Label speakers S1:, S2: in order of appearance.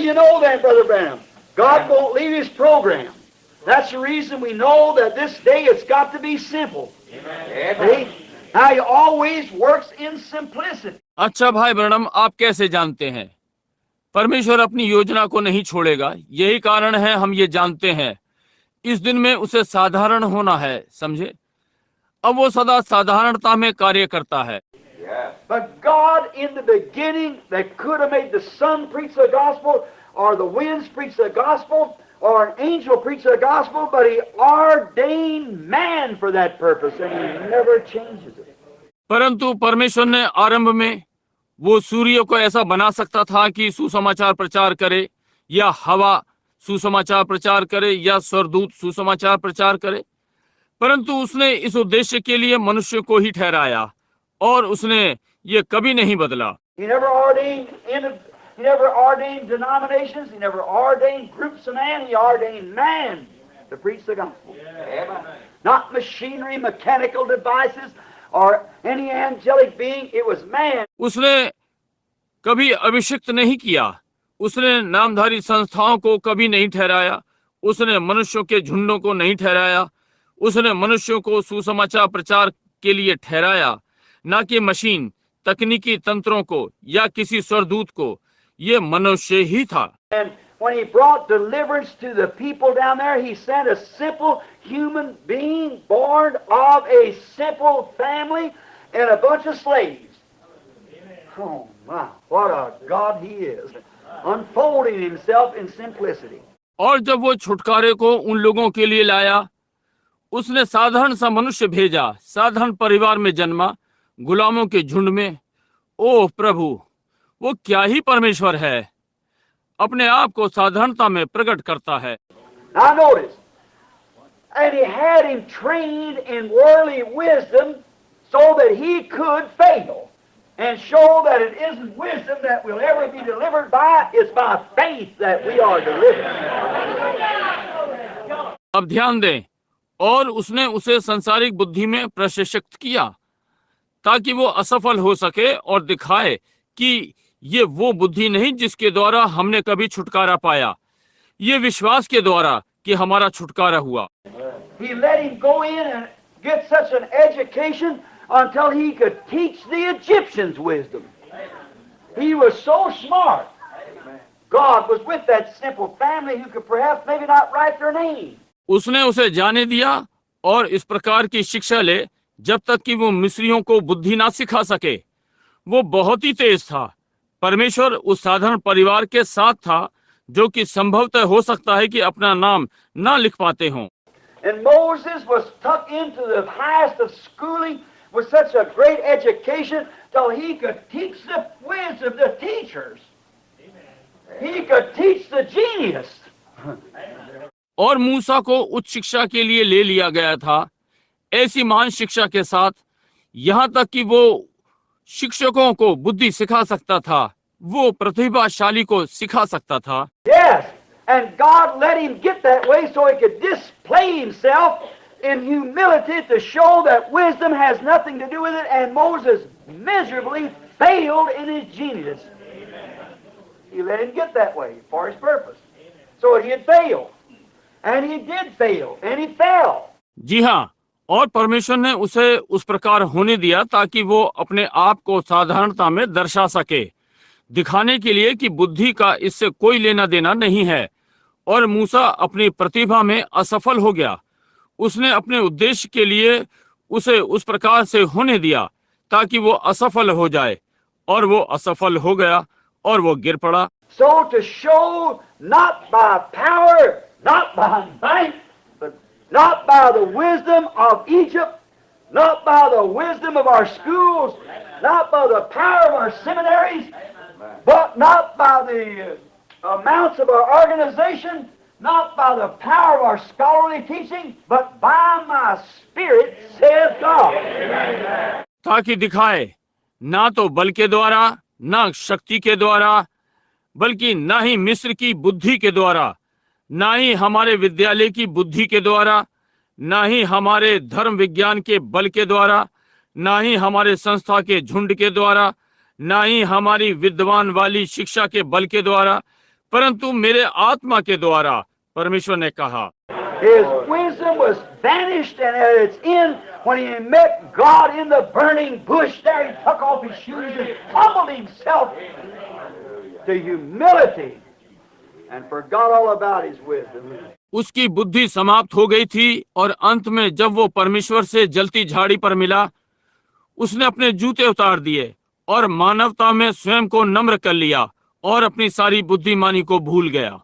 S1: do you know then, Brother Branham? God won't leave His program. That's the reason we know that this day it's got to be simple. See? Now He always works in simplicity.
S2: अच्छा भाई Branham, आप कैसे जानते हैं? परमेश्वर अपनी योजना को नहीं छोड़ेगा। यही कारण है हम ये जानते हैं इस दिन में उसे साधारण होना है, समझे? अब वो सदा साधारणता में कार्य करता है।
S1: But God in the beginning, they could have made the sun preach the gospel, or the winds preach the gospel, or an angel preach the gospel, but He ordained man for that purpose, and He never changes it.
S2: परंतु परमेश्वर ने आरंभ में वो सूर्य को ऐसा बना सकता था कि सुसमाचार प्रचार करे, या हवा सुसमाचार प्रचार करे, या स्वर्गदूत सुसमाचार प्रचार करे, परंतु उसने इस उद्देश्य के लिए मनुष्य को ही ठहराया और उसने ये कभी नहीं बदला।
S1: He never ordained denominations. He never ordained groups of man. He ordained man to preach the gospel. Not machinery, mechanical devices, or any angelic being. It was man.
S2: उसने कभी अभिषिक्त नहीं किया, उसने नामधारी संस्थाओं को कभी नहीं ठहराया, उसने मनुष्यों के झुंडों को नहीं ठहराया, उसने मनुष्यों को सुसमाचार प्रचार के लिए ठहराया, ना कि मशीन, तकनीकी तंत्रों को या किसी स्वर्गदूत को। ये मनुष्य ही था।
S1: And when He brought deliverance to the people down there, He sent a simple human being born of a simple family and a bunch of slaves. Oh my, what a God He is, unfolding Himself in simplicity.
S2: और जब वो छुटकारे को उन लोगों के लिए लाया, उसने साधारण सा मनुष्य भेजा, साधारण परिवार में जन्मा, गुलामों के झुंड में। ओह प्रभु, वो क्या ही परमेश्वर है, अपने आप को साधारणता में प्रकट करता है।
S1: Now notice, and He had him trained in worldly wisdom so that he could fail and show that it isn't wisdom that we'll ever be delivered by, it's by faith that we are delivered.
S2: अब ध्यान दें, और उसने उसे संसारिक बुद्धि में प्रशिक्षित किया ताकि वो असफल हो सके और दिखाए कि ये वो बुद्धि नहीं जिसके द्वारा हमने कभी छुटकारा पाया, ये विश्वास के द्वारा कि हमारा छुटकारा हुआ।
S1: He let him go in and get such an education until he could teach the Egyptians wisdom. He was so smart. God was with that simple family who could perhaps maybe not write their name.
S2: उसने उसे जाने दिया और इस प्रकार की शिक्षा ले जब तक कि वो मिस्रियों को बुद्धि ना सिखा सके। वो बहुत ही तेज था। परमेश्वर उस साधारण परिवार के साथ था जो कि संभवतः हो सकता है कि अपना नाम ना लिख पाते हों।
S1: And Moses was tucked into the highest of schooling with such a great education till he could teach the wisdom, the teachers. He could teach the genius.
S2: और मूसा को उच्च शिक्षा के लिए ले लिया गया था, ऐसी महान शिक्षा के साथ, यहाँ तक कि वो शिक्षकों को बुद्धि सिखा सकता था, वो प्रतिभाशाली को सिखा सकता था।
S1: Yes, and God let him get that way so he could display himself in humility to show that wisdom has nothing to do with it, and Moses miserably failed in his genius. He let him get that way for his purpose, so he'd fail. And he did fail, and he fell.
S2: जी हाँ, और परमेश्वर ने उसे उस प्रकार होने दिया ताकि वो अपने आप को साधारणता में दर्शा सके, दिखाने के लिए कि बुद्धि का इससे कोई लेना देना नहीं है। और मूसा अपनी प्रतिभा में असफल हो गया। उसने अपने उद्देश्य के लिए उसे उस प्रकार से होने दिया ताकि वो असफल हो जाए, और वो असफल हो गया और वो गिर पड़ा।
S1: So to show not by power, not by might, but not by the wisdom of Egypt, not by the wisdom of our schools, not by the power of our seminaries, but not by the amounts of our organization, not by the power of our scholarly teaching, but by my Spirit, says God.
S2: ताकि दिखाए ना तो बल के द्वारा, ना शक्ति के द्वारा, बल्कि ना ही मिस्र की बुद्धि के द्वारा, ना ही हमारे विद्यालय की बुद्धि के द्वारा, ना ही हमारे धर्म विज्ञान के बल के द्वारा, ना ही हमारे संस्था के झुंड के द्वारा, ना ही हमारी विद्वान वाली शिक्षा के बल के द्वारा, परंतु मेरे आत्मा के द्वारा, परमेश्वर ने कहा।
S1: His wisdom was vanished, and at its end, when he met God in the burning bush, there he took off his shoes and humbled himself to humility and forgot all about his wisdom.
S2: उसकी बुद्धि समाप्त हो गई थी और अंत में जब वो परमेश्वर से जलती झाड़ी पर मिला, उसने अपने जूते उतार दिए और मानवता में स्वयं को नम्र कर लिया और अपनी सारी बुद्धिमानी को भूल गया।